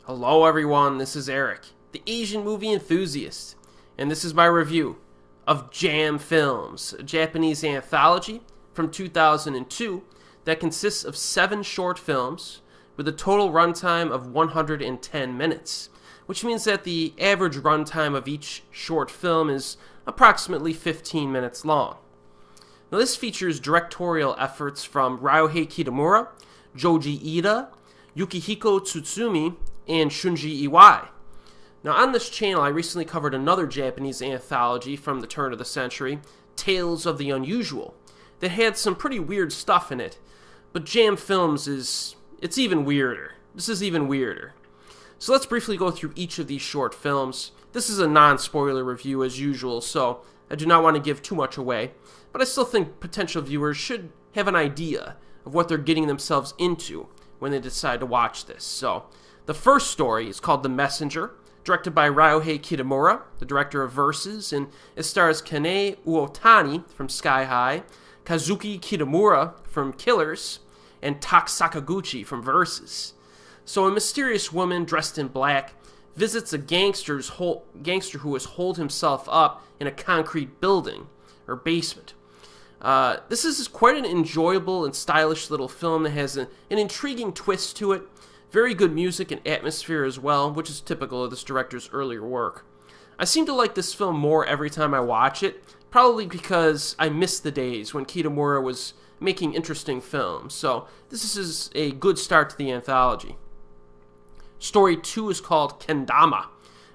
Hello everyone, this is Erik, the Asian movie enthusiast, and this is my review of Jam Films, a Japanese anthology from 2002 that consists of 7 short films with a total runtime of 110 minutes, which means that the average runtime of each short film is approximately 15 minutes long. Now this features directorial efforts from Ryuhei Kitamura, Joji Iida, Yukihiko Tsutsumi, and Shunji Iwai. Now on this channel I recently covered another Japanese anthology from the turn of the century, Tales of the Unusual, that had some pretty weird stuff in it, but Jam Films it's even weirder. This is even weirder. So let's briefly go through each of these short films. This is a non-spoiler review as usual, so I do not want to give too much away, but I still think potential viewers should have an idea of what they're getting themselves into when they decide to watch this. So the first story is called The Messenger, directed by Ryuhei Kitamura, the director of Versus, and it stars Kanae Uotani from Sky High, Kazuki Kitamura from Killers, and Tak Sakaguchi from Versus. So a mysterious woman dressed in black visits a gangster who has holed himself up in a concrete building, or basement. This is quite an enjoyable and stylish little film that has an intriguing twist to it. Very good music and atmosphere as well, which is typical of this director's earlier work. I seem to like this film more every time I watch it, probably because I miss the days when Kitamura was making interesting films, so this is a good start to the anthology. Story 2 is called Kendama,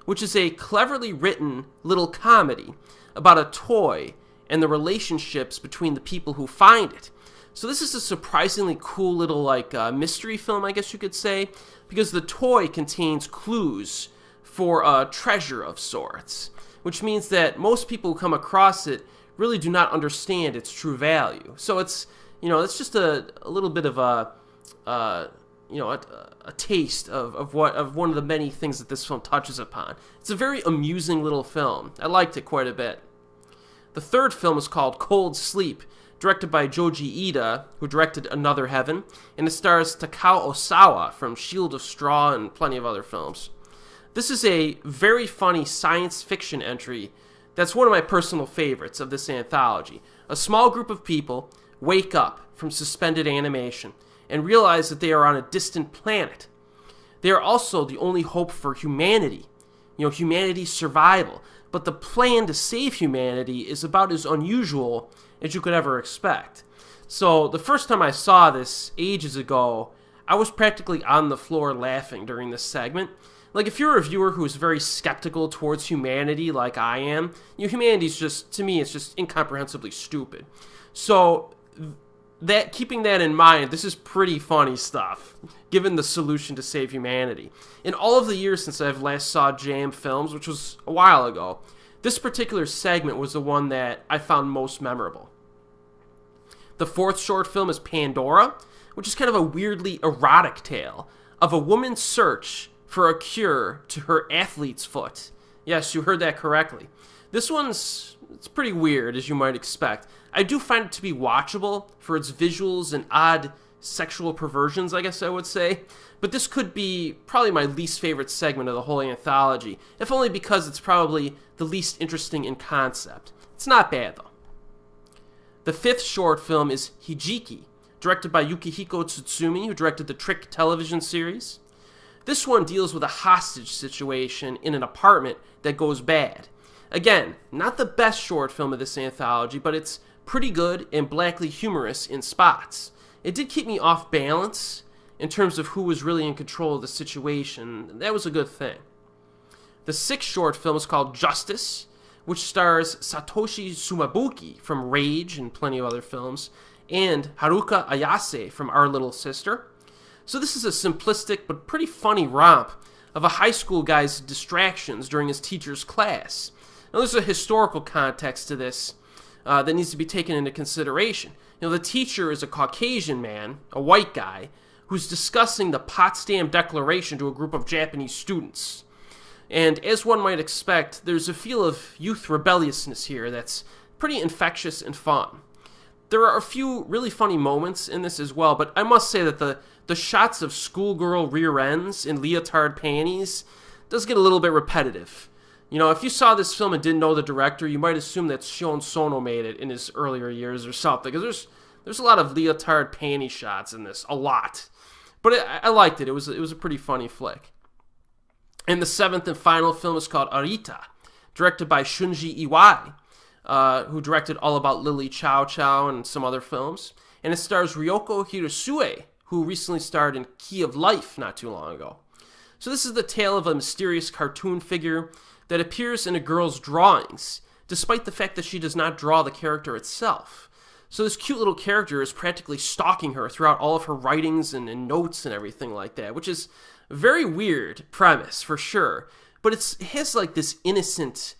which is a cleverly written little comedy about a toy and the relationships between the people who find it. So this is a surprisingly cool little mystery film, I guess you could say, because the toy contains clues for a treasure of sorts, which means that most people who come across it really do not understand its true value. So it's just a little bit of a taste of one of the many things that this film touches upon. It's a very amusing little film. I liked it quite a bit. The third film is called Cold Sleep, directed by Joji Iida, who directed Another Heaven, and it stars Takao Osawa from Shield of Straw and plenty of other films. This is a very funny science fiction entry that's one of my personal favorites of this anthology. A small group of people wake up from suspended animation and realize that they are on a distant planet. They are also the only hope for humanity, humanity's survival, but the plan to save humanity is about as unusual as you could ever expect. So the first time I saw this ages ago, I was practically on the floor laughing during this segment. Like, if you're a viewer who is very skeptical towards humanity like I am, humanity's just, to me, it's just incomprehensibly stupid. So keeping that in mind, this is pretty funny stuff, given the solution to save humanity. In all of the years since I've last saw Jam Films, which was a while ago, this particular segment was the one that I found most memorable. The fourth short film is Pandora, which is kind of a weirdly erotic tale of a woman's search for a cure to her athlete's foot. Yes, you heard that correctly. This one's pretty weird, as you might expect. I do find it to be watchable for its visuals and odd sexual perversions, I guess I would say. But this could be probably my least favorite segment of the whole anthology, if only because it's probably the least interesting in concept. It's not bad, though. The fifth short film is Hijiki, directed by Yukihiko Tsutsumi, who directed the Trick television series. This one deals with a hostage situation in an apartment that goes bad. Again, not the best short film of this anthology, but it's pretty good and blackly humorous in spots. It did keep me off balance in terms of who was really in control of the situation. That was a good thing. The sixth short film is called Justice, which stars Satoshi Sumabuki from Rage and plenty of other films, and Haruka Ayase from Our Little Sister. So this is a simplistic but pretty funny romp of a high school guy's distractions during his teacher's class. Now there's a historical context to this that needs to be taken into consideration. The teacher is a Caucasian man, a white guy, who's discussing the Potsdam Declaration to a group of Japanese students. And as one might expect, there's a feel of youth rebelliousness here that's pretty infectious and fun. There are a few really funny moments in this as well, but I must say that the the shots of schoolgirl rear ends in leotard panties does get a little bit repetitive. If you saw this film and didn't know the director, you might assume that Shion Sono made it in his earlier years or something, because there's a lot of leotard panty shots in this, a lot. But I liked it. It was a pretty funny flick. And the seventh and final film is called Anita, directed by Shunji Iwai, who directed All About Lily Chow Chow and some other films. And it stars Ryoko Hirosue, who recently starred in Key of Life not too long ago. So this is the tale of a mysterious cartoon figure that appears in a girl's drawings, despite the fact that she does not draw the character itself. So this cute little character is practically stalking her throughout all of her writings and notes and everything like that, which is a very weird premise, for sure. But it has like this innocent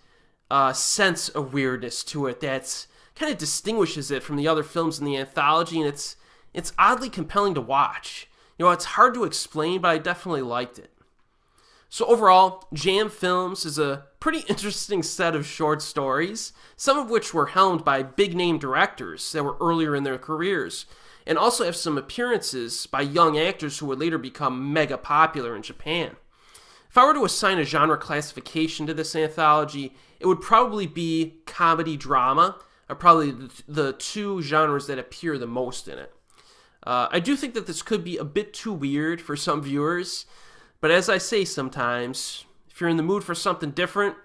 sense of weirdness to it that kind of distinguishes it from the other films in the anthology, and it's oddly compelling to watch. It's hard to explain, but I definitely liked it. So overall, Jam Films is a pretty interesting set of short stories, some of which were helmed by big-name directors that were earlier in their careers, and also have some appearances by young actors who would later become mega popular in Japan. If I were to assign a genre classification to this anthology, it would probably be comedy-drama, are probably the two genres that appear the most in it. I do think that this could be a bit too weird for some viewers, but as I say sometimes, if you're in the mood for something different,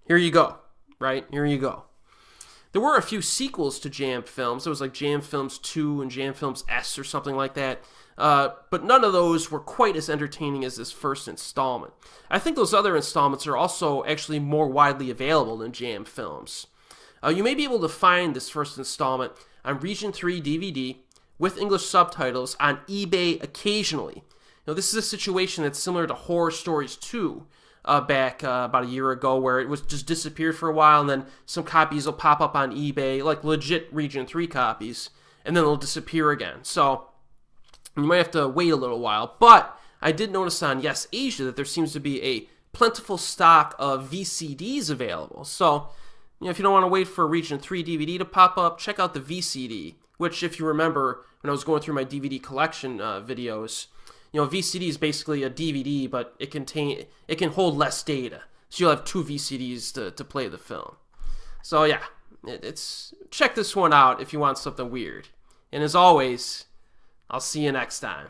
here you go, right? Here you go. There were a few sequels to Jam Films. There was like Jam Films 2 and Jam Films S or something like that. But none of those were quite as entertaining as this first installment. I think those other installments are also actually more widely available than Jam Films. You may be able to find this first installment on Region 3 DVD with English subtitles on eBay occasionally. This is a situation that's similar to Horror Stories 2 back about a year ago, where it was just disappeared for a while, and then some copies will pop up on eBay, like legit Region 3 copies, and then they'll disappear again. So you might have to wait a little while. But I did notice on Yes Asia that there seems to be a plentiful stock of VCDs available. So if you don't want to wait for a Region 3 DVD to pop up, check out the VCD, which, if you remember, when I was going through my DVD collection videos, VCD is basically a DVD, but it can hold less data. So you'll have two VCDs to play the film. So yeah, check this one out if you want something weird. And as always, I'll see you next time.